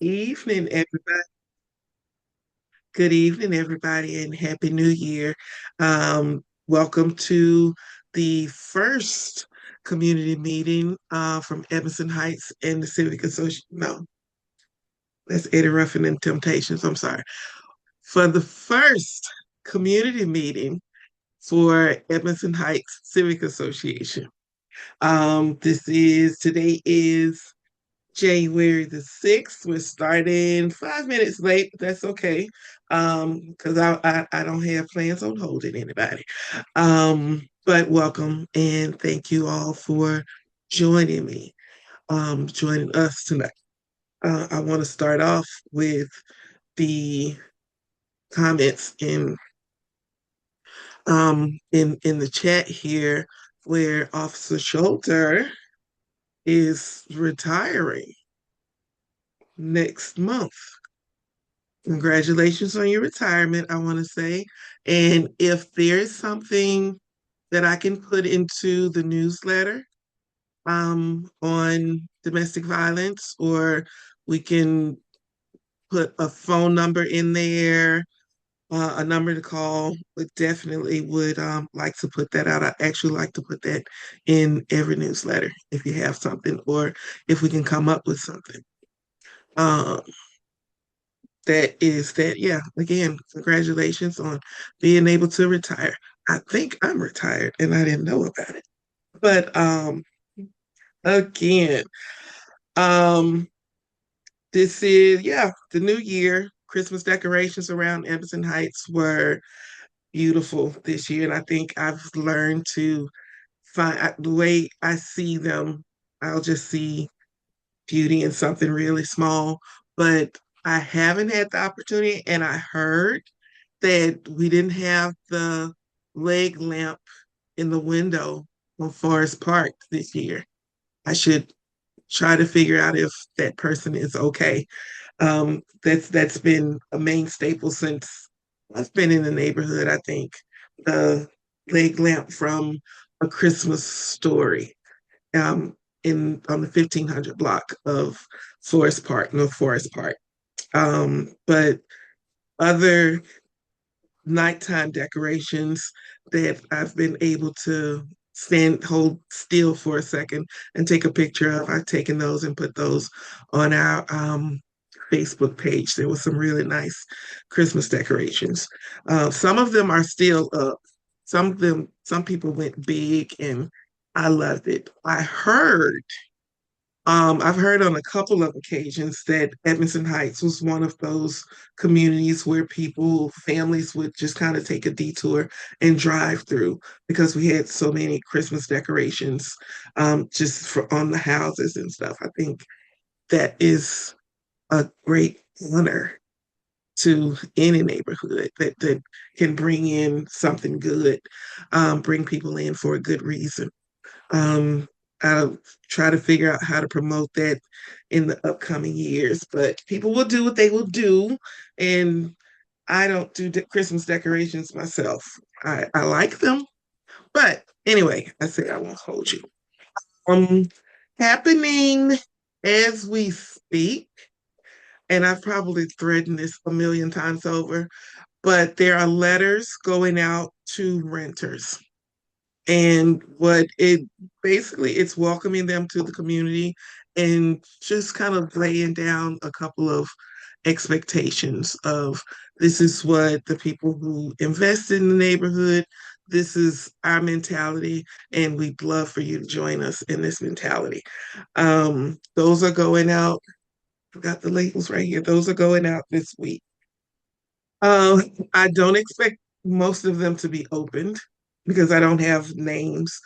Evening, everybody. Good evening, everybody, and Happy New Year. Welcome to the first community meeting from Edmondson Heights and the Civic Association. No, that's Eddie Ruffin and Temptations. I'm sorry. For the first community meeting for Edmondson Heights Civic Association. Today is January the 6th. We're starting 5 minutes late, but that's okay. Because I don't have plans on holding anybody. But welcome and thank you all for joining me, joining us tonight. I want to start off with the comments in the chat here where Officer Schulter is retiring next month. Congratulations on your retirement, I want to say. And if there's something that I can put into the newsletter on domestic violence, or we can put a phone number in there, a number to call, but definitely would like to put that out. I actually like to put that in every newsletter if you have something, or if we can come up with something. Um, yeah, again, congratulations on being able to retire. I think I'm retired and I didn't know about it. But again, um this is, yeah, the new year. Christmas decorations around Edmondson Heights were beautiful this year, and I think I've learned to find the way I see them. I'll just see beauty in something really small, but I haven't had the opportunity, and I heard that we didn't have the leg lamp in the window on Forest Park this year. I should try to figure out if that person is okay. That's been a main staple since I've been in the neighborhood. I think the leg lamp from A Christmas Story, in on the 1500 block of Forest Park, North Forest Park. But other nighttime decorations that I've been able to hold still for a second and take a picture of. I've taken those and put those on our Facebook page. There was some really nice Christmas decorations. Some of them are still up. Some people went big, and I loved it. I've heard on a couple of occasions that Edmondson Heights was one of those communities where families would just kind of take a detour and drive through because we had so many Christmas decorations, just for on the houses and stuff. I think that is a great honor to any neighborhood that can bring in something good, bring people in for a good reason. Um, I'll try to figure out how to promote that in the upcoming years, but people will do what they will do. And I don't do Christmas decorations myself. I like them, but anyway, I say I won't hold you. Um, Happening as we speak, and I've probably threatened this a million times over, but there are letters going out to renters. And what it basically, it's welcoming them to the community and just kind of laying down a couple of expectations of, this is what the people who invest in the neighborhood, this is our mentality, and we'd love for you to join us in this mentality. Those are going out. I've got the labels right here. Those are going out this week. Um, I don't expect most of them to be opened because I don't have names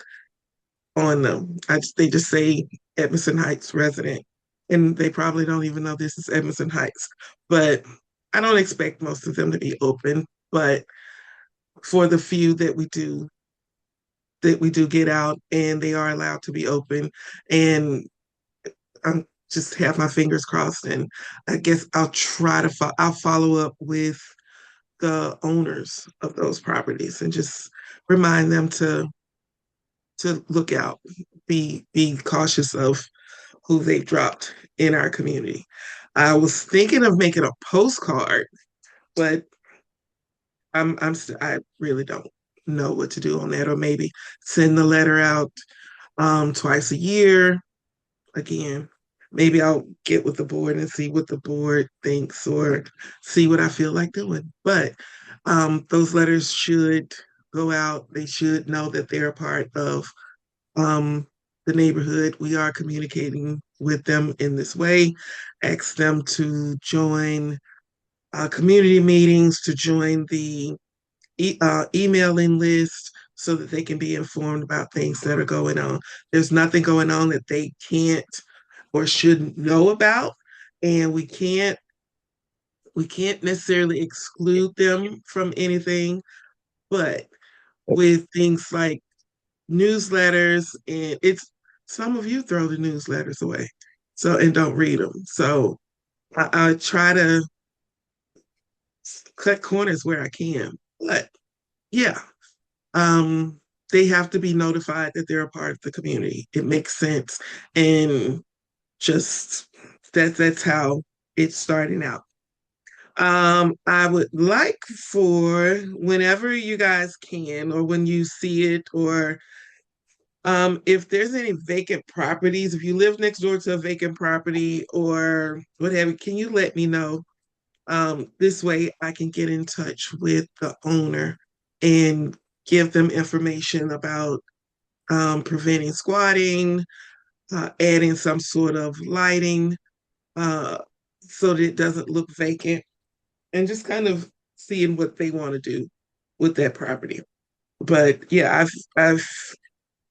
on them. They just say Edmondson Heights resident, and they probably don't even know this is Edmondson Heights. But I don't expect most of them to be open. But for the few that we do get out, and they are allowed to be open, and I'm just have my fingers crossed, and I guess I'll follow up with the owners of those properties and just remind them to look out, be cautious of who they've dropped in our community. I was thinking of making a postcard, but I really don't know what to do on that, or maybe send the letter out twice a year. Again, maybe I'll get with the board and see what the board thinks, or see what I feel like doing. But those letters should go out. They should know that they're a part of um, the neighborhood. We are communicating with them in this way. Ask them to join community meetings, to join the emailing list, so that they can be informed about things that are going on. There's nothing going on that they can't or shouldn't know about, and we can't necessarily exclude them from anything, but with things like newsletters, and it's some of you throw the newsletters away, so, and don't read them. So I try to cut corners where I can, but yeah, um, they have to be notified that they're a part of the community. It makes sense, and just that's how it's starting out. I would like for whenever you guys can, or when you see it, or if there's any vacant properties, if you live next door to a vacant property or whatever, can you let me know? This way I can get in touch with the owner and give them information about preventing squatting, adding some sort of lighting, uh, so that it doesn't look vacant, and just kind of seeing what they want to do with that property. But yeah, I've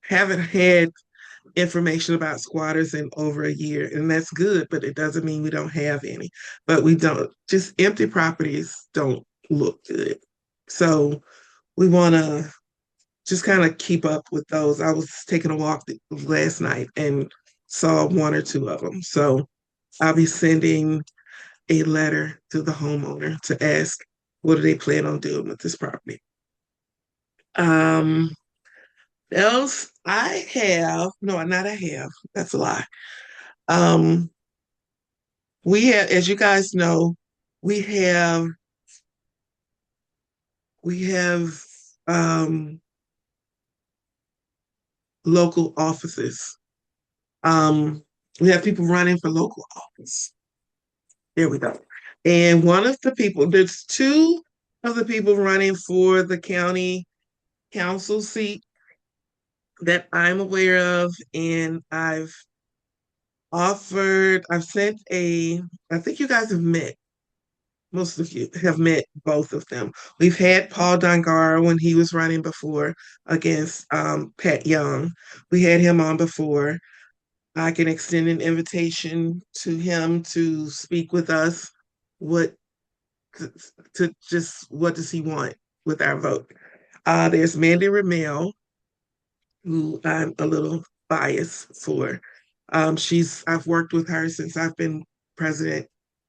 haven't had information about squatters in over a year, and that's good, but it doesn't mean we don't have any. But we don't, just empty properties don't look good. So we want to just kind of keep up with those. I was taking a walk last night and saw one or two of them. So I'll be sending a letter to the homeowner to ask what do they plan on doing with this property. Um, else I have, no, not I have, that's a lie. Um, we have, as you guys know, we have we have um local offices. Um, we have people running for local office. There we go. And one of the people, there's two of the people running for the county council seat that I'm aware of, and I've sent I think you guys have met, most of you have met both of them. We've had Paul Dongara when he was running before against Pat Young. We had him on before. I can extend an invitation to him to speak with us. What to just what does he want with our vote? There's Mandy Ramel, who I'm a little biased for. I've worked with her since I've been president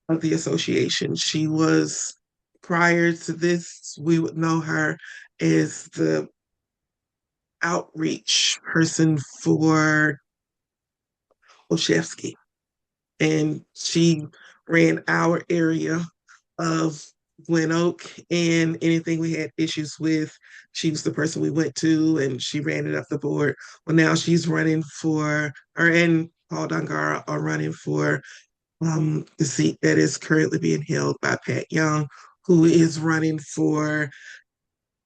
of the association. She was, prior to this, we would know her as the outreach person for Olszewski, and she ran our area of Glen Oak, and anything we had issues with, she was the person we went to, and she ran it up the board. Well, now she's running for, her and Paul Dongara are running for the seat that is currently being held by Pat Young, who is running for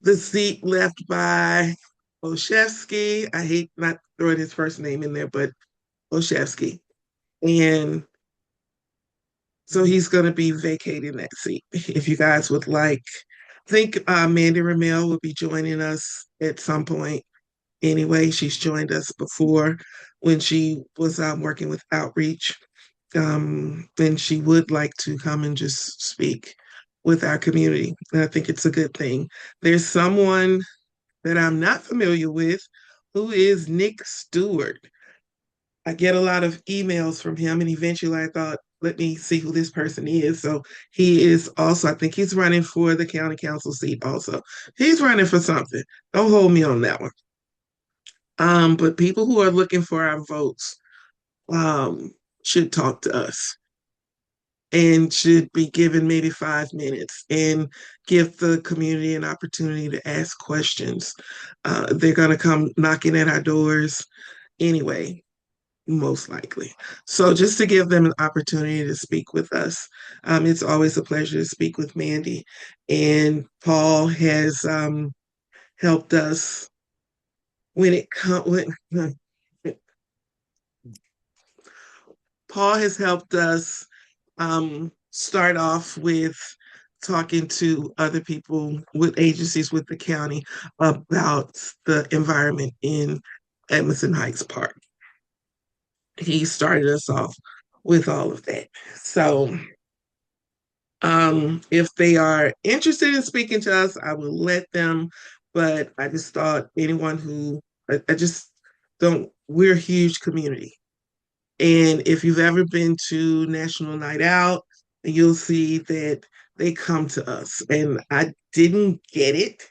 the seat left by Olszewski. I hate not throwing his first name in there, but Olszewski. And so he's going to be vacating that seat. If you guys would like, I think Mandy Ramel will be joining us at some point. Anyway, she's joined us before when she was working with outreach. And she would like to come and just speak with our community. And I think it's a good thing. There's someone that I'm not familiar with who is Nick Stewart. I get a lot of emails from him, and eventually I thought, let me see who this person is. So he is also, I think he's running for the county council seat also. He's running for something. Don't hold me on that one. But people who are looking for our votes should talk to us. and should be given maybe 5 minutes and give the community an opportunity to ask questions. They're going to come knocking at our doors anyway, most likely. So just to give them an opportunity to speak with us. It's always a pleasure to speak with Mandy. And Paul has helped us when it comes. Paul has helped us start off with talking to other people with agencies with the county about the environment in Edmondson Heights Park. He started us off with all of that. So if they are interested in speaking to us, I will let them. But I just thought anyone who I just don't, we're a huge community. And if you've ever been to National Night Out, you'll see that they come to us. And I didn't get it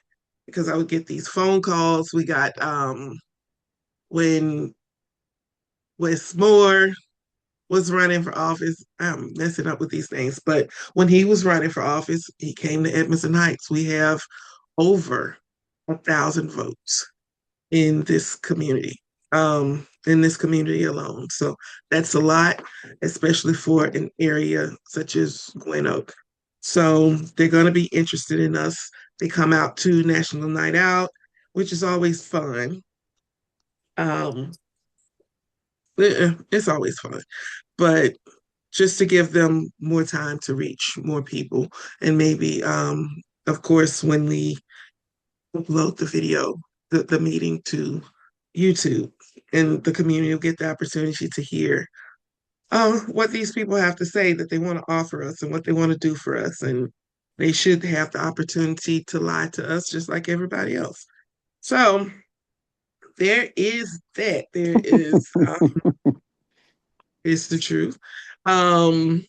because I would get these phone calls. We got when Wes Moore was running for office. I'm messing up with these things, but when he was running for office, he came to Edmondson Heights. We have over 1,000 votes in this community alone. So that's a lot, especially for an area such as Glen Oak. So they're going to be interested in us. They come out to National Night Out, which is always fun. Um, it's always fun, but just to give them more time to reach more people, and maybe, of course, when we upload the video, the meeting to YouTube, and the community will get the opportunity to hear what these people have to say that they want to offer us and what they want to do for us. And they should have the opportunity to lie to us just like everybody else. So there is that. There is the truth. Um,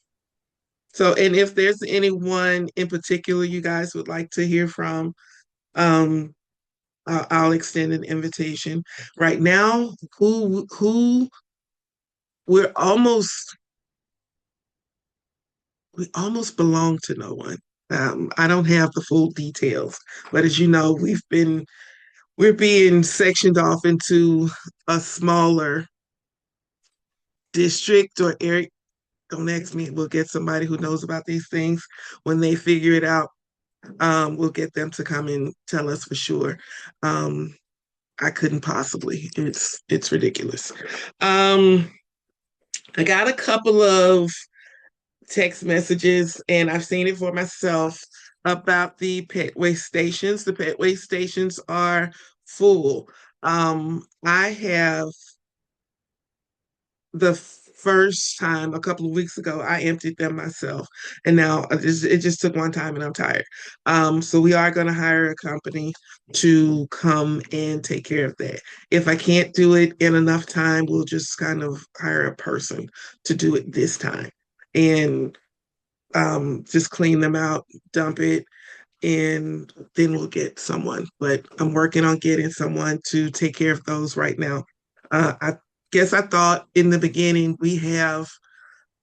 so, and if there's anyone in particular you guys would like to hear from, um, I'll extend an invitation. Right now, who we're almost we almost belong to no one. I don't have the full details, but as you know, we're being sectioned off into a smaller district or area. Don't ask me. We'll get somebody who knows about these things. When they figure it out, we'll get them to come and tell us for sure. Um, I couldn't possibly. It's ridiculous. Um, I got a couple of text messages, and I've seen it for myself about the pet waste stations. The pet waste stations are full. I have the first time a couple of weeks ago, I emptied them myself, and now it just took one time, and I'm tired. So we are going to hire a company to come and take care of that. If I can't do it in enough time, we'll just kind of hire a person to do it this time. And just clean them out, dump it, and then we'll get someone. But I'm working on getting someone to take care of those right now. I guess I thought in the beginning we have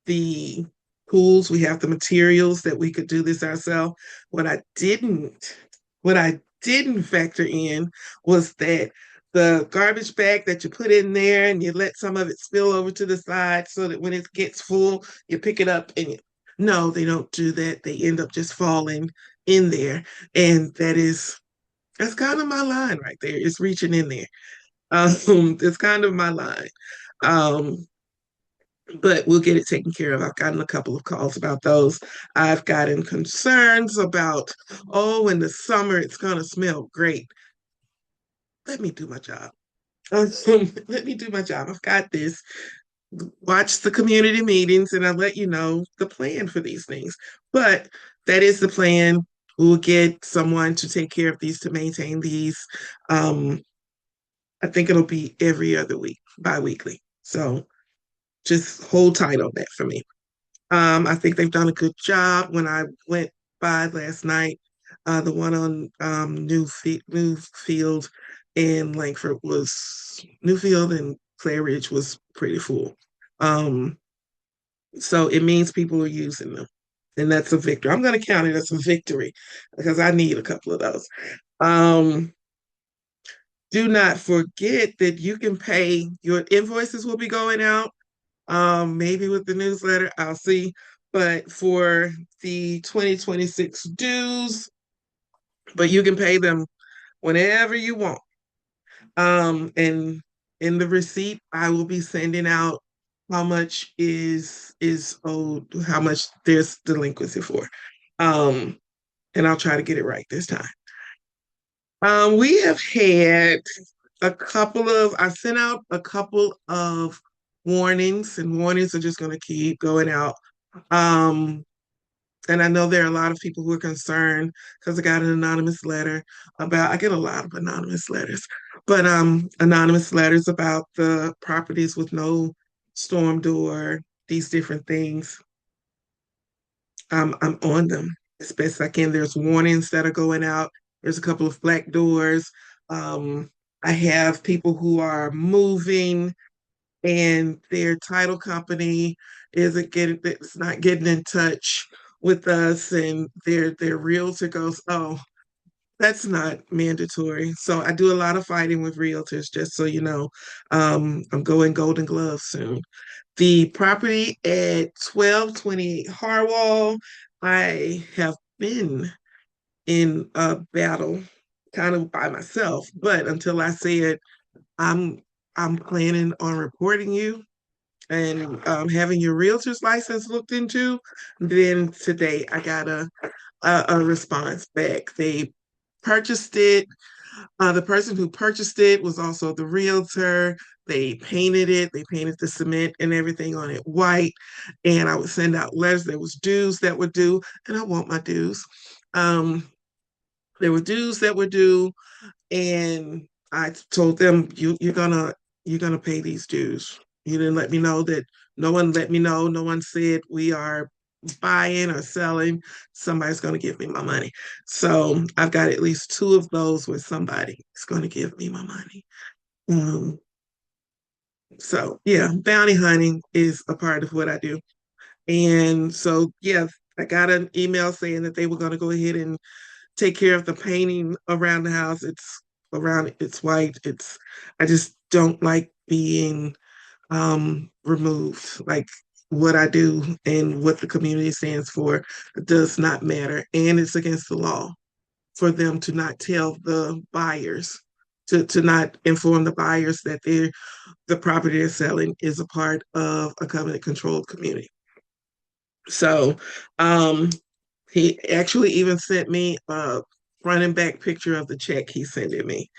the tools, we have the materials that we could do this ourselves. What I didn't, what I didn't factor in was that the garbage bag that you put in there and you let some of it spill over to the side so that when it gets full, you pick it up and no, they don't do that. They end up just falling in there. And that's kind of my line right there. It's reaching in there. It's kind of my line. Um, but we'll get it taken care of. I've gotten a couple of calls about those. I've gotten concerns about, oh, in the summer it's gonna smell great. Let me do my job. Let me do my job. I've got this. Watch the community meetings and I'll let you know the plan for these things. But that is the plan. We'll get someone to take care of these, to maintain these. Um, I think it'll be every other week, bi-weekly. So just hold tight on that for me. I think they've done a good job. When I went by last night, the one on Newfield and Langford was Newfield and Claridge was pretty full. Um, So it means people are using them. And that's a victory. I'm going to count it as a victory because I need a couple of those. Um, do not forget that you can pay, your invoices will be going out, maybe with the newsletter, I'll see. But for the 2026 dues, but you can pay them whenever you want. And in the receipt, I will be sending out how much is owed, how much there's delinquency for. Um, and I'll try to get it right this time. We have had I sent out a couple of warnings, and warnings are just going to keep going out. Um, and I know there are a lot of people who are concerned because I got an anonymous letter I get a lot of anonymous letters, but anonymous letters about the properties with no storm door, these different things. I'm on them as best I can. There's warnings that are going out. There's a couple of black doors. Um, I have people who are moving and their title company it's not getting in touch with us, and their realtor goes, oh, that's not mandatory. So I do a lot of fighting with realtors, just so you know. I'm going Golden Glove soon. The property at 1228 Harwell, I have been in a battle kind of by myself, but until I said I'm I'm planning on reporting you and having your realtor's license looked into, then today I got a response back. They purchased it. The person who purchased it was also the realtor. They painted it. They painted the cement and everything on it white. And I would send out letters. There was dues that were due, and I want my dues. Um, there were dues that were due, and I told them, you're gonna pay these dues. You didn't let me know that. No one let me know. No one said we are buying or selling. Somebody's gonna give me my money. So I've got at least two of those where somebody is gonna give me my money. Um, so yeah, bounty hunting is a part of what I do. And so yeah, I got an email saying that they were gonna go ahead and take care of the painting around the house. It's white. I just don't like being removed. Like what I do and what the community stands for does not matter. And it's against the law for them to not tell the buyers, to not inform the buyers that the property they're selling is a part of a covenant controlled community. So um he actually even sent me a front and back picture of the check he sent me.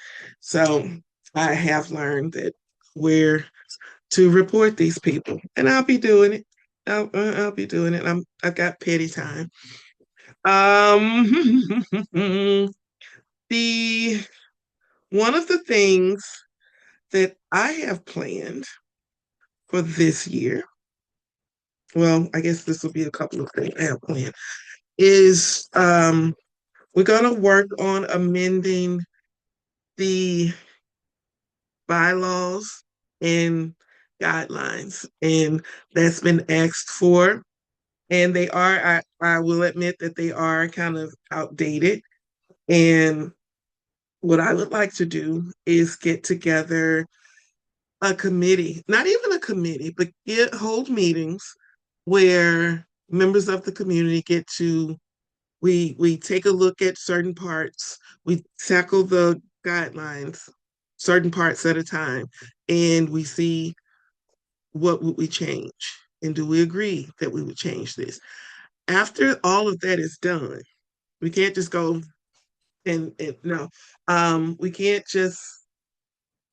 So I have learned that where to report these people, and I'll be doing it. I'll be doing it. I've got petty time. Um, the one of the things that I have planned for this year, well, I guess this will be a couple of things I have planned, is we're going to work on amending the bylaws and guidelines, and that's been asked for. And I will admit that they are kind of outdated. And what I would like to do is get together a committee, not even a committee, but hold meetings where members of the community get to we take a look at certain parts, we tackle the guidelines, certain parts at a time, and we see what would we change, and do we agree that we would change this. After all of that is done, we can't just go and no, we can't just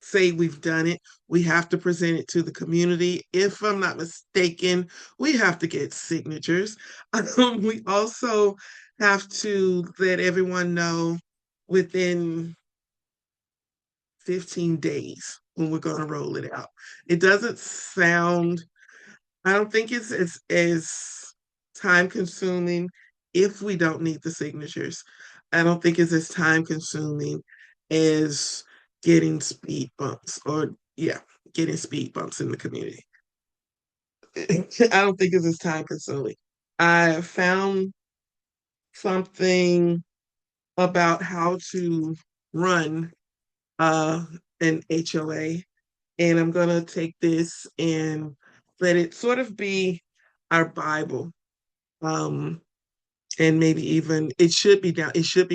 say we've done it. We have to present it to the community. If I'm not mistaken, we have to get signatures. We also have to let everyone know within 15 days when we're going to roll it out. It doesn't sound, I don't think it's as time consuming if we don't need the signatures. I don't think it's as time consuming as getting speed bumps or, yeah, getting speed bumps in the community. I don't think it's as time consuming. I found something about how to run uh, an HOA, and I'm gonna take this and let it sort of be our Bible. Um, and maybe even it should be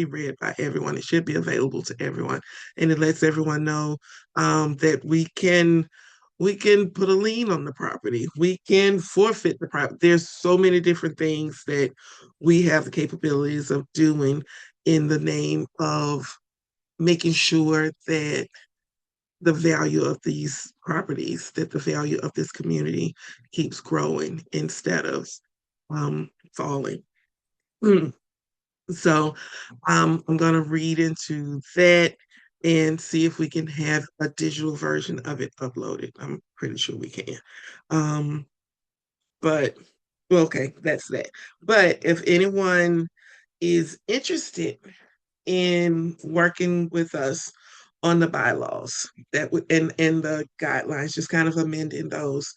read by everyone. It should be available to everyone, and it lets everyone know that we can put a lien on the property. We can forfeit the property. There's so many different things that we have the capabilities of doing in the name of making sure that the value of these properties, that the value of this community keeps growing instead of falling. So I'm going to read into that and see if we can have a digital version of it uploaded. I'm pretty sure we can. Um, but, well, okay, that's that. But if anyone is interested in working with us on the bylaws that would and the guidelines, just kind of amending those,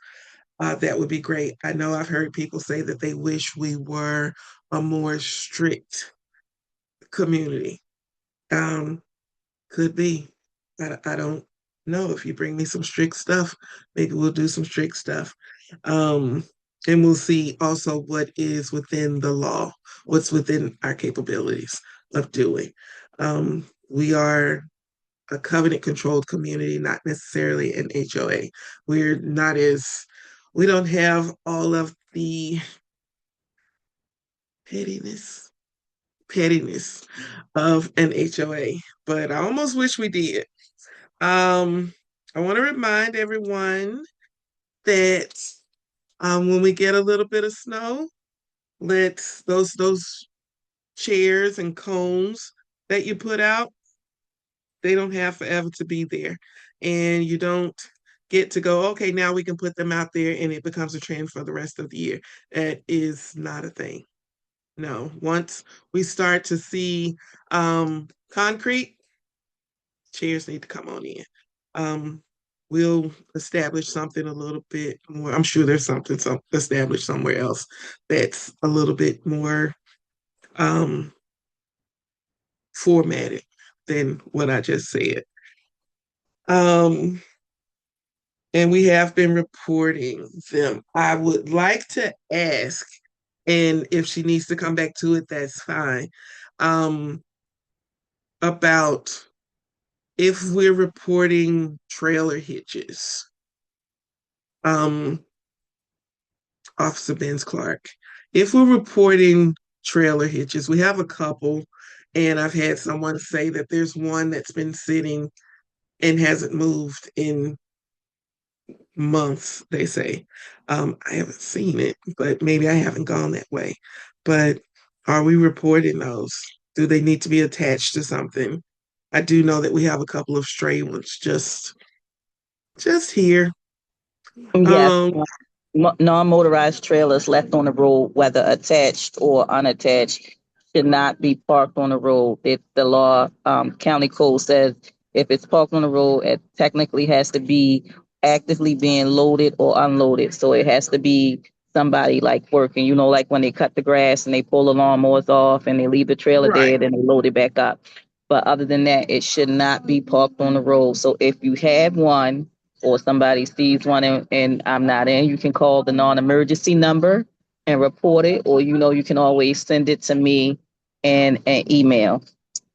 that would be great. I know I've heard people say that they wish we were a more strict community. Um, could be. I don't know. If you bring me some strict stuff, maybe we'll do some strict stuff. Um, and we'll see also what is within the law, what's within our capabilities of doing. We are a covenant controlled community, not necessarily an HOA. We're not as, we don't have all of the pettiness, pettiness of an HOA, but I almost wish we did. Um, I want to remind everyone that when we get a little bit of snow, let's those chairs and cones that you put out, they don't have forever to be there. And you don't get to go, okay, now we can put them out there and it becomes a trend for the rest of the year. That is not a thing. No, once we start to see concrete, chairs need to come on in. Um, we'll establish something a little bit more. I'm sure there's something established somewhere else that's a little bit more um, formatted than what I just said. Um, and we have been reporting them. I would like to ask, and if she needs to come back to it, that's fine. Um, about if we're reporting trailer hitches. Um, Officer Binns-Clarke. If we're reporting trailer hitches, we have a couple, and I've had someone say that there's one that's been sitting and hasn't moved in months, they say. I haven't seen it, but maybe I haven't gone that way. But are we reporting those? Do they need to be attached to something? I do know that we have a couple of stray ones just here. Yes, Um, non-motorized trailers left on the road, whether attached or unattached, should not be parked on the road. If the law, county code says if it's parked on the road, it technically has to be actively being loaded or unloaded. So it has to be somebody like working, like when they cut the grass and they pull the lawnmowers off and they leave the trailer right, dead and they load it back up. But other than that, it should not be parked on the road. So if you have one, or somebody sees one and I'm not in, you can call the non-emergency number and report it, or you can always send it to me and an email.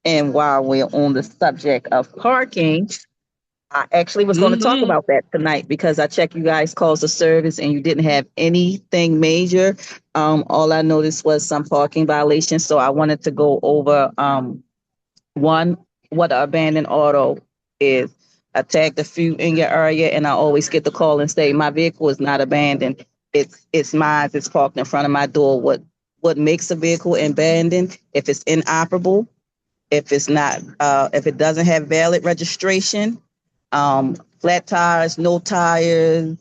And while we're on the subject of parking, I actually was going to talk mm-hmm. about that tonight because I checked you guys' calls of service and you didn't have anything major. All I noticed was some parking violations, so I wanted to go over one, what an abandoned auto is. I tagged a few in your area, and I always get the call and say my vehicle is not abandoned. It's mine. It's parked in front of my door. What makes a vehicle abandoned? If it's inoperable, if it's not, if it doesn't have valid registration, flat tires, no tags,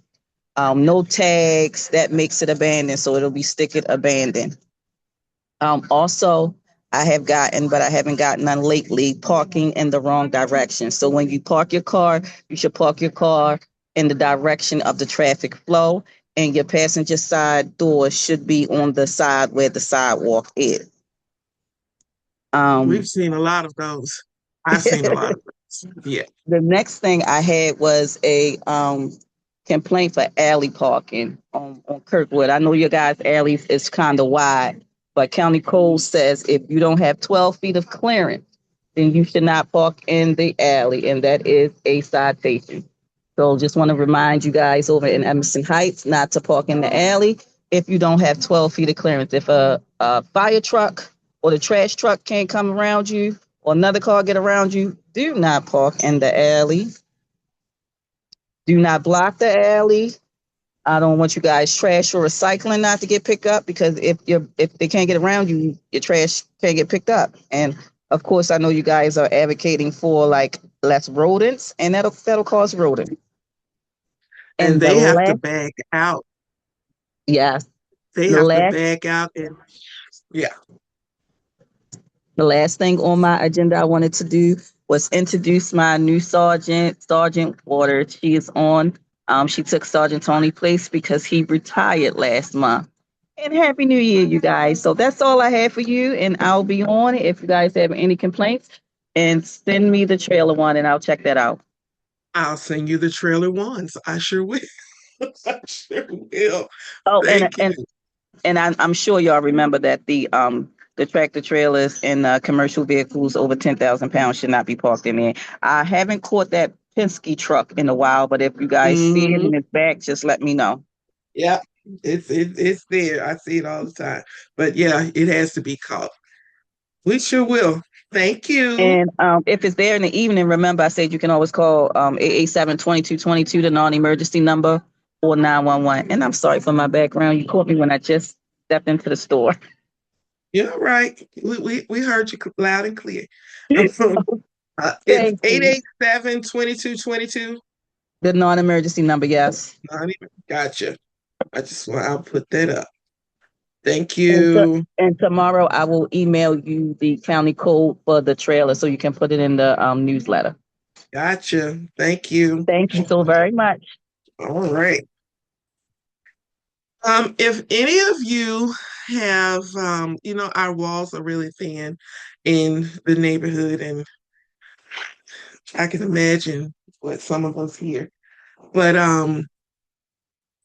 that makes it abandoned. So it'll be sticker abandoned. Also, I have gotten, but I haven't gotten none lately, parking in the wrong direction. So when you park your car, you should park your car in the direction of the traffic flow. and your passenger side door should be on the side where the sidewalk is. We've Um, seen a lot of those. I've seen a lot of those. Yeah. the next thing I had was a complaint for alley parking on Kirkwood. I know your guys' alleys is kind of wide, but county code says if you don't have 12 feet of clearance, then you should not park in the alley, and that is a citation. So just want to remind you guys over in Edmondson Heights not to park in the alley if you don't have 12 feet of clearance. If a fire truck or the trash truck can't come around you or another car get around you, do not park in the alley. Do not block the alley. I don't want you guys trash or recycling not to get picked up, because if they can't get around you, your trash can't get picked up. And of course, I know you guys are advocating for like less rodents, and that'll cause rodents. And And the they have to last, back out. yeah, They the have to last back out and yeah. The last thing on my agenda I wanted to do was introduce my new sergeant, Sergeant Waters. She is on. She took Sergeant Tony's place because he retired last month. And Happy New Year, you guys. So that's all I have for you, and I'll be on if you guys have any complaints. And send me the trailer one, and I'll check that out. I'll send you the trailer once. I sure will. I sure will. Oh, Thank you. and I'm sure y'all remember that the tractor trailers and commercial vehicles over 10,000 pounds should not be parked in there. I haven't caught that Penske truck in a while, but if you guys see it Hmm. in its back, just let me know. Yeah, it's there. I see it all the time. But yeah, it has to be caught. We sure will. Thank you. And if it's there in the evening, remember I said you can always call 887-2222, the non-emergency number, or 911. And I'm sorry for my background. You caught me when I just stepped into the store. You're all right. We heard you loud and clear. It's Thank you. 887-2222. The non-emergency number, yes. Not even gotcha. I'll put that up. Thank And, you. and tomorrow I will email you the county code for the trailer so you can put it in the newsletter. Gotcha. Thank you. Thank you so very much. All right. If any of you have, our walls are really thin in the neighborhood, and I can imagine what some of us here. But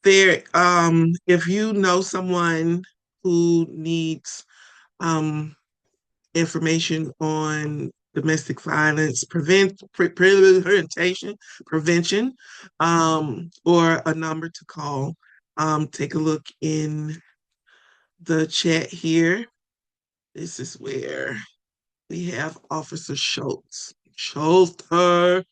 if you know someone who needs information on domestic violence prevention, or a number to call, take a look in the chat here. This is where we have Officer Schultz. Shoulder.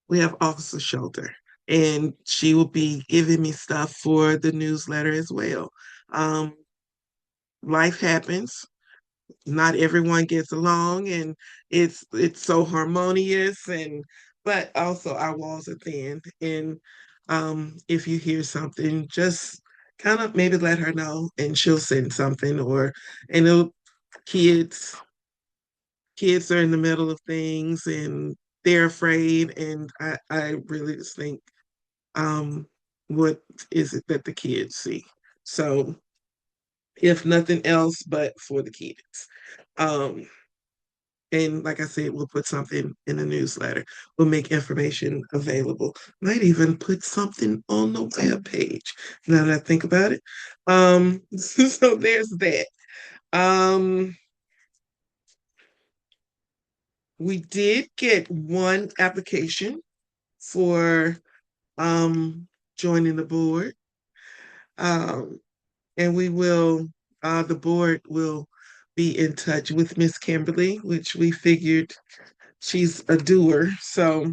We have Officer Shoulder, and she will be giving me stuff for the newsletter as well. Um, Life happens. Not everyone gets along, and it's so harmonious, and but also our walls are thin. And if you hear something, just kind of maybe let her know, and she'll send something. Or and it'll, kids kids are in the middle of things, and they're afraid, and I really just think, um what is it that the kids see? So if nothing else but for the kids. um and like I said, we'll put something in the newsletter. We'll make information available. Might even put something on the web page now that I think about it. So there's that. Um, we did get one application for joining the board. Um, and the board will be in touch with Miss Kimberly, which we figured she's a doer. So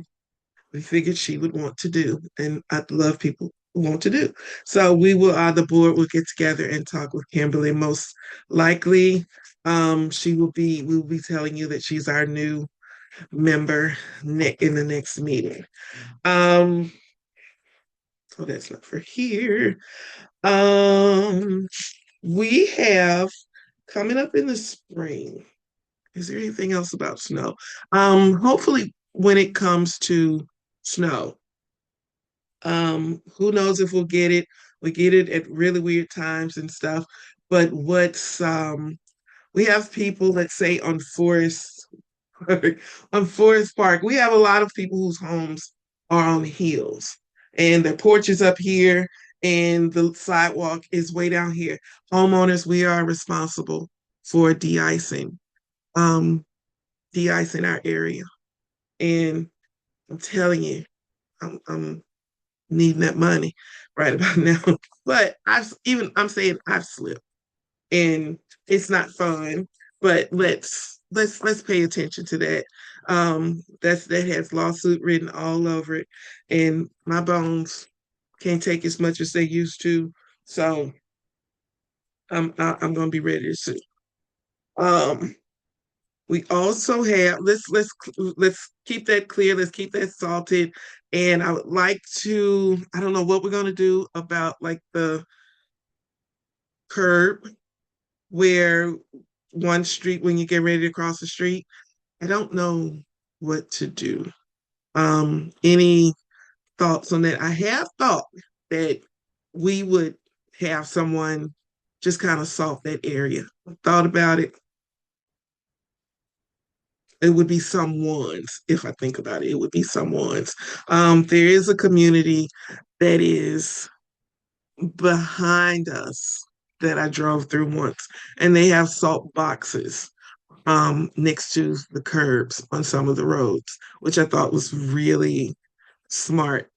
we figured she would want to do, and I love people who want to do. So the board will get together and talk with Kimberly. Most likely, we will be telling you that she's our new member in the next meeting. Um, so that's not for here. Um, we have coming up in the spring. Is there anything else about snow? Hopefully, when it comes to snow, Who knows if we'll get it? We get it at really weird times and stuff. But we have people, let's say on Forest on Forest Park, we have a lot of people whose homes are on hills and their porch is up here and the sidewalk is way down here. Homeowners, we are responsible for um, de-icing our area. And I'm telling you, I'm needing that money right about now. But I'm saying I've slipped and it's not fun, but let's pay attention to that. That has lawsuit written all over it, and my bones can't take as much as they used to. So I'm gonna be ready to sue. Um, we also have let's keep that clear. Let's keep that salted. And I would like to. I don't know what we're gonna do about like the curb where one street when you get ready to cross the street. I don't know what to do. Any thoughts on that? I have thought that we would have someone just kind of salt that area. I thought about it. It would be someone's, if I think about it, it would be someone's. There is a community that is behind us that I drove through once, and they have salt boxes next to the curbs on some of the roads, which I thought was really smart.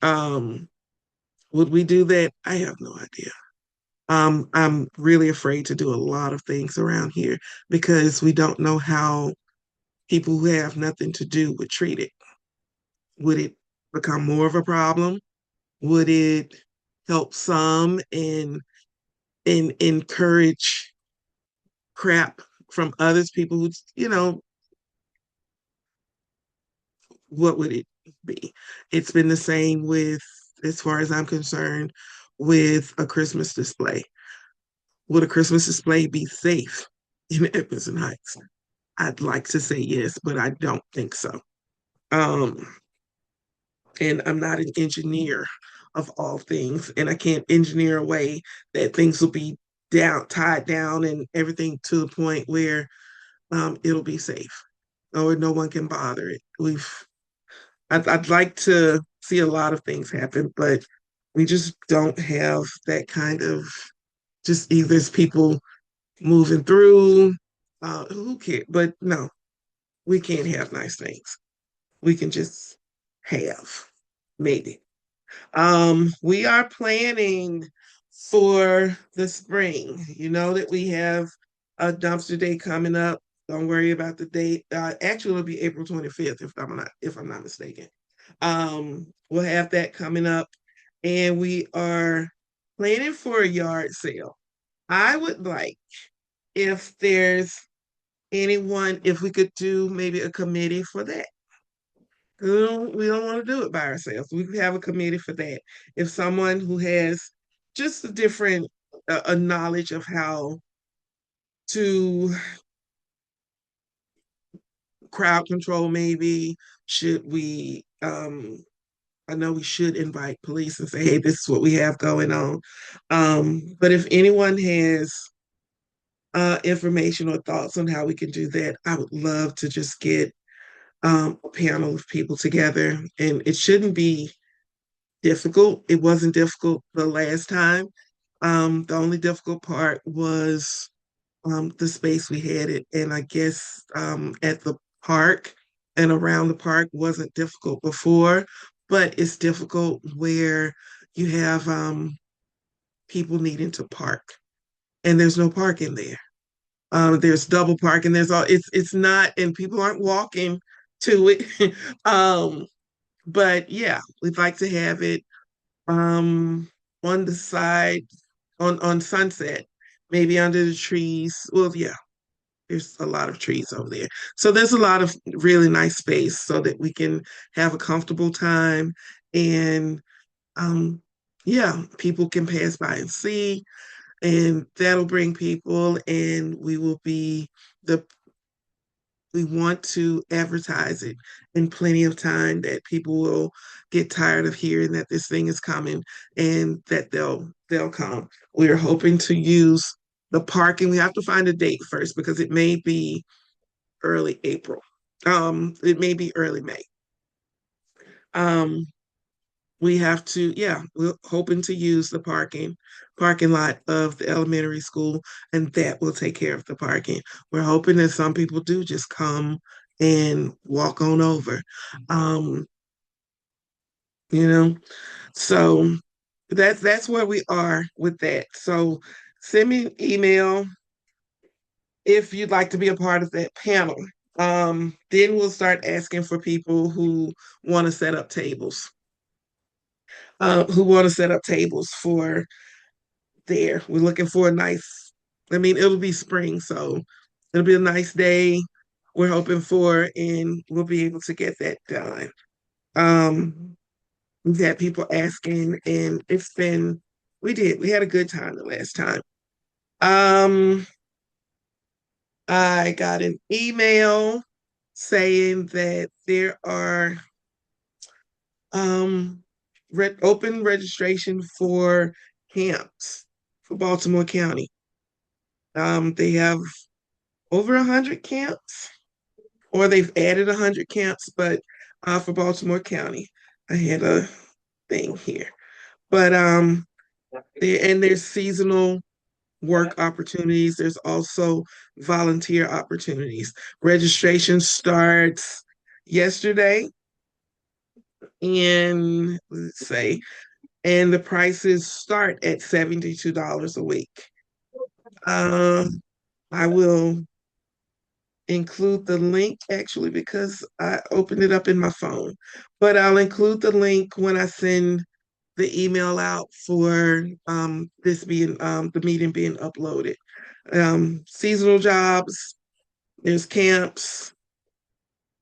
Um, would we do that? I have no idea. I'm really afraid to do a lot of things around here because we don't know how people who have nothing to do would treat it. Would it become more of a problem? Would it help some and encourage crap from others, people who, what would it be? It's been the same with, as far as I'm concerned, with a Christmas display. Would a Christmas display be safe in Edmondson Heights? I'd like to say yes, but I don't think so. Um, and I'm not an engineer of all things, and I can't engineer a way that things will be tied down, and everything to the point where it'll be safe or no one can bother it. I'd like to see a lot of things happen, but we just don't have that kind of just either it's people moving through. Who cares? But no, we can't have nice things. We can just have maybe. We are planning for the spring. You know that we have a dumpster day coming up. Don't worry about the date. Actually, it'll be April 25th if I'm not mistaken. We'll have that coming up, and we are planning for a yard sale. I would like if there's anyone, if we could do maybe a committee for that. We don't want to do it by ourselves. We could have a committee for that. If someone who has just a different a knowledge of how to crowd control, maybe should we? I know we should invite police and say, "Hey, this is what we have going on." But if anyone has information or thoughts on how we can do that, I would love to just get a panel of people together, and it shouldn't be difficult. It wasn't difficult the last time. The only difficult part was the space we had it, and I guess at the park and around the park wasn't difficult before, but it's difficult where you have people needing to park, and there's no parking there. There's double parking. There's all. It's not, and people aren't walking to it. um, but yeah, we'd like to have it um on the side on Sunset, maybe under the trees. Well, yeah, there's a lot of trees over there. So there's a lot of really nice space so that we can have a comfortable time and um yeah, people can pass by and see and that'll bring people and we will be the we want to advertise it in plenty of time that people will get tired of hearing that this thing is coming and that they'll come. We're hoping to use the parking. We have to find a date first because it may be early April. It may be early May. Um, we have to, yeah, we're hoping to use the parking lot of the elementary school, and that will take care of the parking. We're hoping that some people do just come and walk on over. Um, you know, so that's where we are with that. So send me an email if you'd like to be a part of that panel. Then we'll start asking for people who want to set up tables, for there. We're looking for a nice, I mean, it'll be spring, so it'll be a nice day we're hoping for, and we'll be able to get that done. Um, we've had people asking, and we had a good time the last time. Um, I got an email saying that there are um open registration for camps for Baltimore County. They have over 100 camps, or they've added 100 camps, but for Baltimore County, I had a thing here. But there's seasonal work opportunities. There's also volunteer opportunities. Registration starts yesterday, and let's say, and the prices start at $72 a week. I will include the link actually because I opened it up in my phone, but I'll include the link when I send the email out for the meeting being uploaded. Seasonal jobs, there's camps.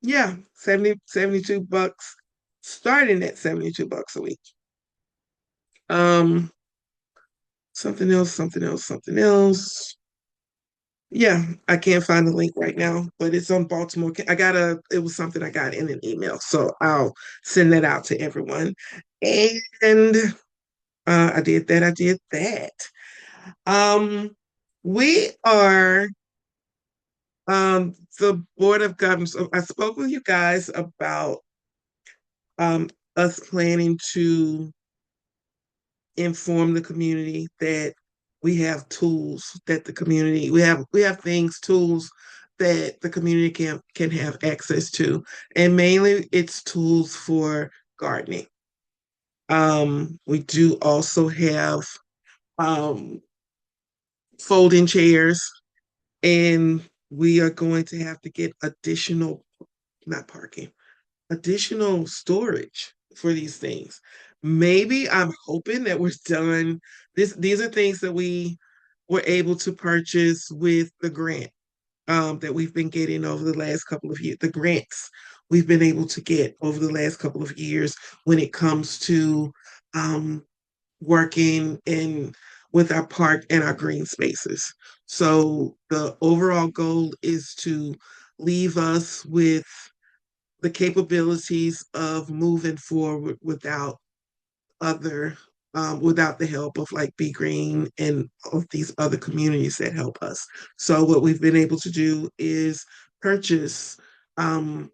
Yeah, 72 bucks, starting at $72 a week. Um, something else. Yeah, I can't find the link right now, but it's on Baltimore. It was something I got in an email, so I'll send that out to everyone. And I did that. Um, we are the Board of Governors. So I spoke with you guys about um us planning to inform the community that we have tools that the community we have things tools that the community can have access to, and mainly it's tools for gardening. We do also have um folding chairs, and we are going to have to get additional, not parking, additional storage for these things. Maybe I'm hoping that we're done. These are things that we were able to purchase with the grant that we've been getting over the last couple of years. The grants we've been able to get over the last couple of years when it comes to um, working in with our park and our green spaces. So the overall goal is to leave us with the capabilities of moving forward other without the help of like Be Green and of these other communities that help us. So what we've been able to do is purchase um,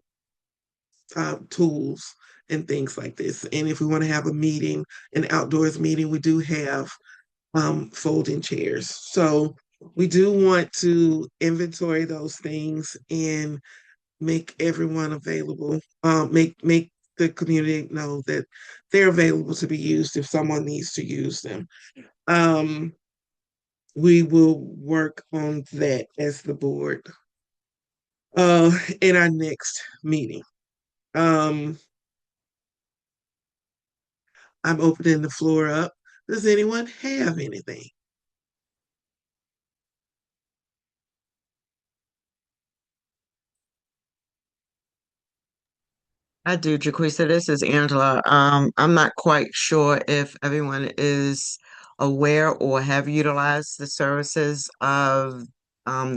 tools and things like this. And if we want to have a meeting, an outdoors meeting, we do have folding chairs. So we do want to inventory those things and make everyone available, make the community know that they're available to be used if someone needs to use them. Um, we will work on that as the board in our next meeting. Um, I'm opening the floor up. Does anyone have anything? I do, Jaquisa. This is Angela. I'm not quite sure if everyone is aware or have utilized the services of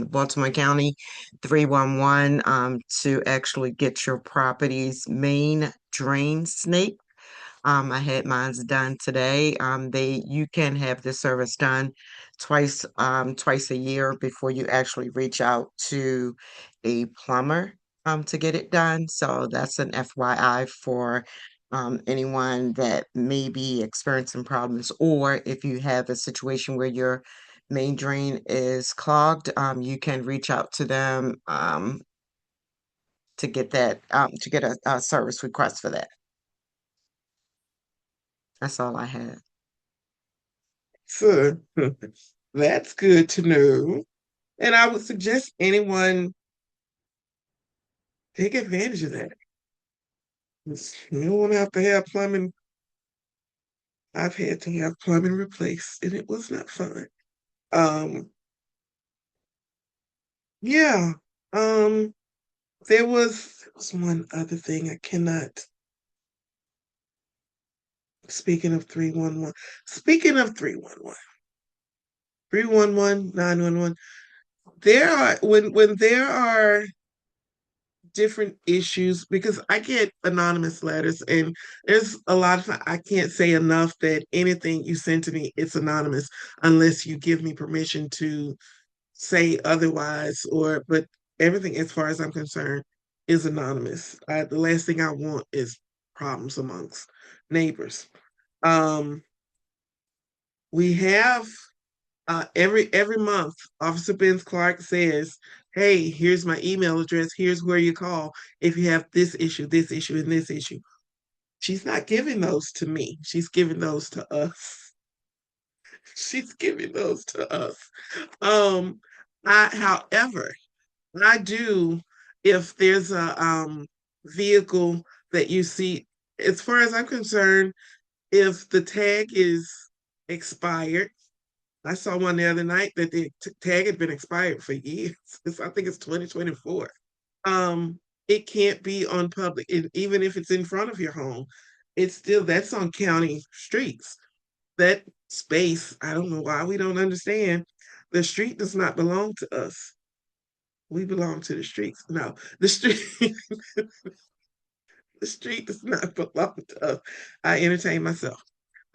Baltimore County 311 to actually get your property's main drain snake. I had mine's done today. You can have this service done twice a year before you actually reach out to a plumber, to get it done. So that's an FYI for, anyone that may be experiencing problems, or if you have a situation where your main drain is clogged, you can reach out to them, to get a service request for that. That's all I had. So that's good to know. And I would suggest anyone take advantage of that. You don't want to have plumbing. I've had to have plumbing replaced, and it was not fun. Um, yeah. Um, there was one other thing I cannot. Speaking of 311, speaking of 311, 311, 911. There are when there are different issues, because I get anonymous letters, and there's a lot of, I can't say enough that anything you send to me, it's anonymous unless you give me permission to say otherwise, or but everything as far as I'm concerned is anonymous. The last thing I want is problems amongst neighbors. Um, we have every month, Officer Binns-Clarke says, "Hey, here's my email address. Here's where you call if you have this issue, and this issue." She's not giving those to me. She's giving those to us. She's giving those to us. Um, however, I do, if there's a vehicle that you see, as far as I'm concerned, if the tag is expired. I saw one the other night that the tag had been expired for years. I think it's 2024. It can't be on public, and even if it's in front of your home, it's still, that's on county streets. That space, I don't know why we don't understand. The street does not belong to us. We belong to the streets. No, the street the street does not belong to us. I entertain myself.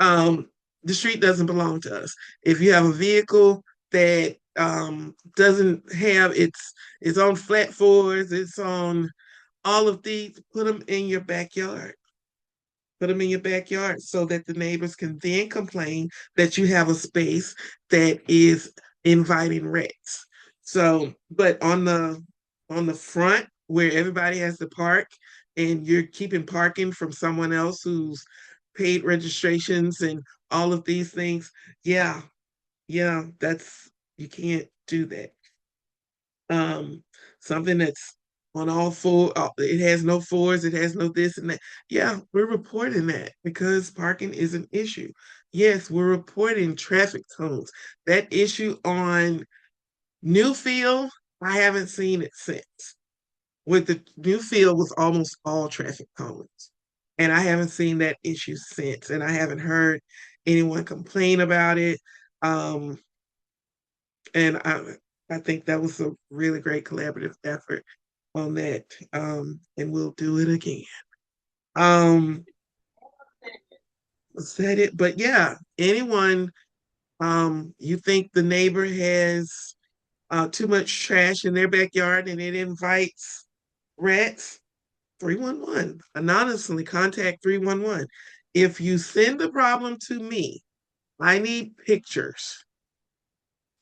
Um, the street doesn't belong to us. If you have a vehicle that doesn't have it's on flat fours, it's on all of these, put them in your backyard. Put them in your backyard so that the neighbors can then complain that you have a space that is inviting rats. So, but on the front where everybody has to park, and you're keeping parking from someone else who's paid registrations and all of these things, yeah, yeah, that's, you can't do that. Um, Something that's on all four, it has no fours, it has no this and that. Yeah, we're reporting that because parking is an issue. Yes, we're reporting traffic cones. That issue on Newfield, I haven't seen it since. With the Newfield was almost all traffic cones. And I haven't seen that issue since. And I haven't heard anyone complain about it. Um, and I think that was a really great collaborative effort on that. And we'll do it again. Um, was that it? But yeah, anyone, you think the neighbor has too much trash in their backyard and it invites rats, 311. Anonymously contact 311. If you send the problem to me, I need pictures.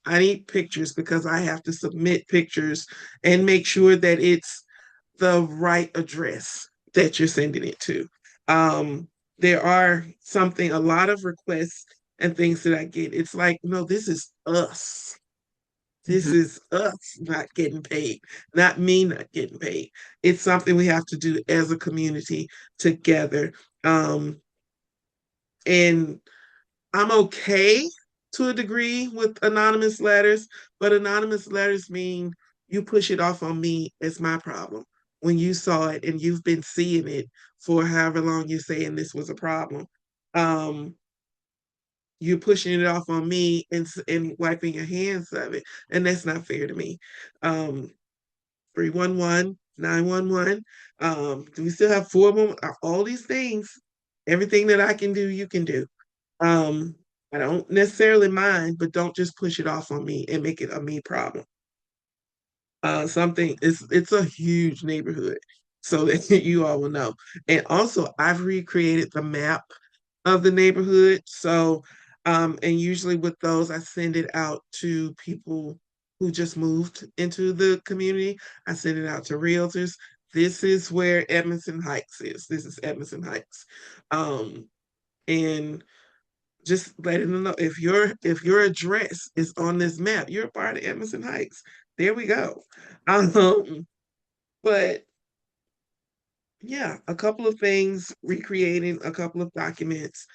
I need pictures because I have to submit pictures and make sure that it's the right address that you're sending it to. Um, there are a lot of requests and things that I get. It's like, no, this is us. This Mhm. is us not getting paid, not me not getting paid. It's something we have to do as a community together. Um, and I'm okay to a degree with anonymous letters, but anonymous letters mean you push it off on me as my problem when you saw it and you've been seeing it for however long you're saying this was a problem. Um, you're pushing it off on me and wiping your hands of it, and that's not fair to me. 311, 911. Do we still have 411? All these things, everything that I can do, you can do. Um, I don't necessarily mind, but don't just push it off on me and make it a me problem. Something it's a huge neighborhood, so that you all will know. And also, I've recreated the map of the neighborhood. So, and usually with those, I send it out to people who just moved into the community. I send it out to realtors. This is where Edmondson Heights is. This is Edmondson Heights. And just letting them know if your address is on this map, you're a part of Edmondson Heights. There we go. But yeah, a couple of things, recreating a couple of documents.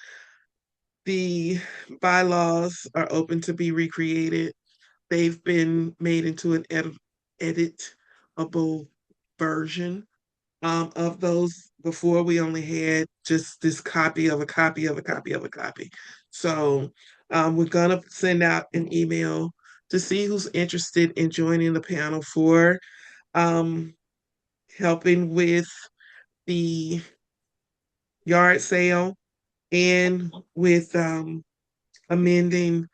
The bylaws are open to be recreated. They've been made into an editable version of those. Before, we only had just this copy of a copy of a copy of a copy. So we're gonna send out an email to see who's interested in joining the panel for um, helping with the yard sale and with amending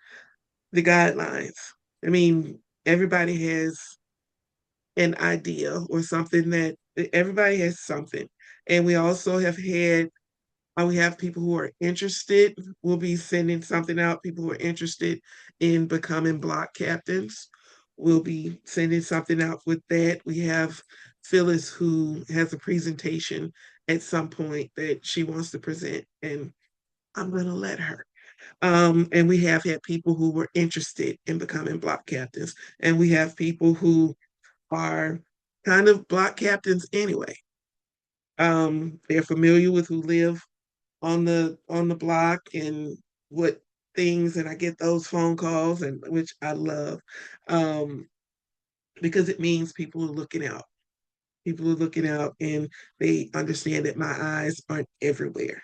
the guidelines. I mean, everybody has an idea or something that everybody has something. And we also have had, we have people who are interested. We'll be sending something out. People who are interested in becoming block captains. We'll be sending something out with that. We have Phyllis who has a presentation at some point that she wants to present, and I'm going to let her. And we have had people who were interested in becoming block captains, and we have people who are kind of block captains anyway. They're familiar with who live on the block and what things, and I get those phone calls, and which I love, um, because it means people are looking out. People are looking out, and they understand that my eyes aren't everywhere.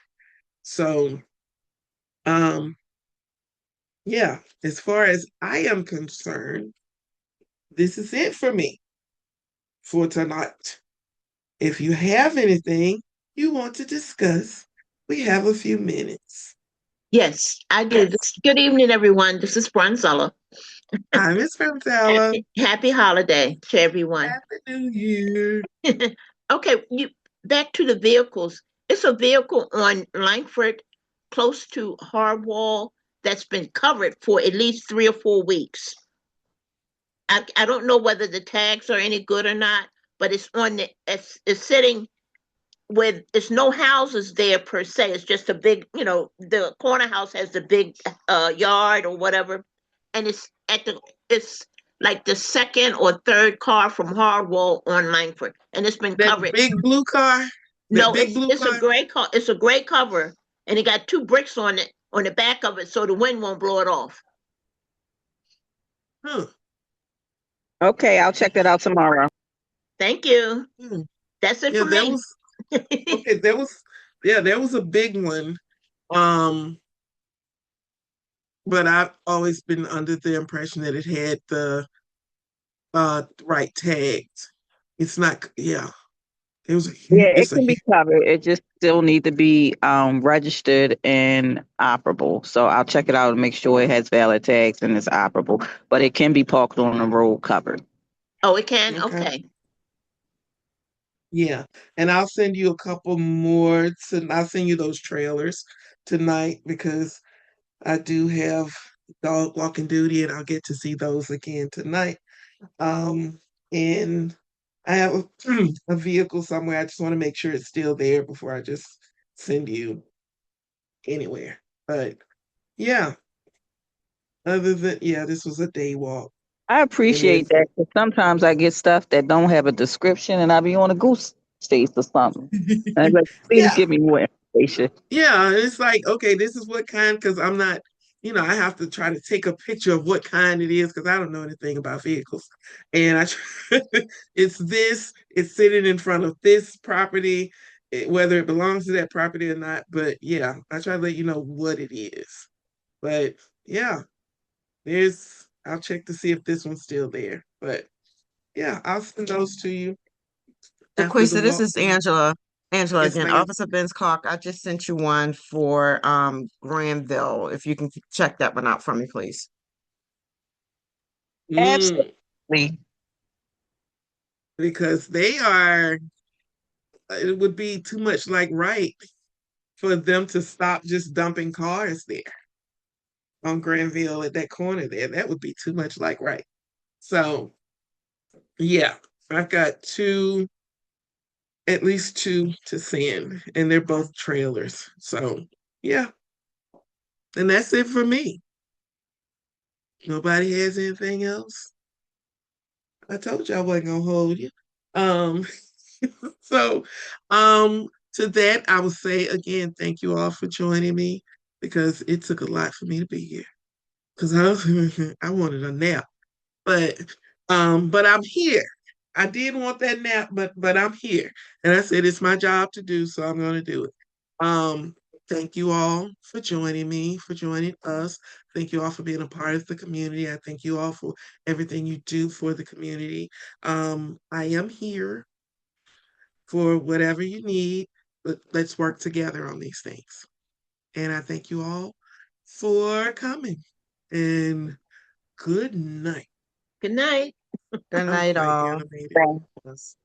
So, um, yeah, as far as I am concerned, this is it for me for tonight. If you have anything you want to discuss, we have a few minutes. Yes, I do. Good evening, everyone. This is Bronzella. Hi, Miss Femtella. Happy holiday to everyone. Happy New Year. Okay, back to the vehicles. It's a vehicle on Langford, close to Hardwall, that's been covered for at least 3 or 4 weeks. I don't know whether the tags are any good or not, but it's sitting with it's no houses there per se. It's just a big, the corner house has the big yard or whatever, and it's like the second or third car from Harwell on Langford, and it's been That covered. big blue car? That No, big blue it's a car? gray car. It's a gray cover, and it got 2 bricks on it on the back of it, so the wind won't blow it off. Huh. Okay, I'll check that out tomorrow. Thank you. Hmm. That's it Yeah, for that me. was okay. There was a big one. Um, but I've always been under the impression that it had the right tags. It's not, yeah. It was a Yeah, huge, it it's a can be huge, covered. It just still need to be registered and operable. So I'll check it out and make sure it has valid tags and it's operable. But it can be parked on the road covered. Oh, it can? okay. Okay. Yeah. And I'll send you a couple more I'll send you those trailers tonight because I do have dog walking duty and I'll get to see those again tonight. And I have a vehicle somewhere. I just want to make sure it's still there before I just send you anywhere. But yeah, other than, yeah, this was a day walk. I And appreciate if, that 'cause sometimes I get stuff that don't have a description and I be on a goose chase or something. And I'm like, please yeah, give me more information. yeah, it's like, okay, this is what kind, because I'm not, I have to try to take a picture of what kind it is because I don't know anything about vehicles. And it's sitting in front of this property, whether it belongs to that property or not. But yeah, I try to let you know what it is. But yeah, I'll check to see if this one's still there. But yeah, I'll send those to you after the DeQuisa, this is walkthrough. Angela. Angela Yes, again, ma'am. Officer Binns-Clarke. I just sent you one for Granville. If you can check that one out for me, please. Mm, Absolutely. because it would be too much like right for them to stop just dumping cars there on Granville at that corner there. That would be too much like right. So yeah, I've got at least two to send, and they're both trailers. So yeah, and that's it for me. Nobody has anything else. I told you I wasn't gonna hold you. Um, so to that I would say again, thank you all for joining me because it took a lot for me to be here. Because I wanted a nap. But but I'm here. I did want that nap, but I'm here. And I said it's my job to do, so I'm gonna do it. Um, thank you all for joining me, for joining us. Thank you all for being a part of the community. I thank you all for everything you do for the community. I am here for whatever you need, but let's work together on these things. And I thank you all for coming. And good night. Good night. Good I'm night, quite all. animated. Yes.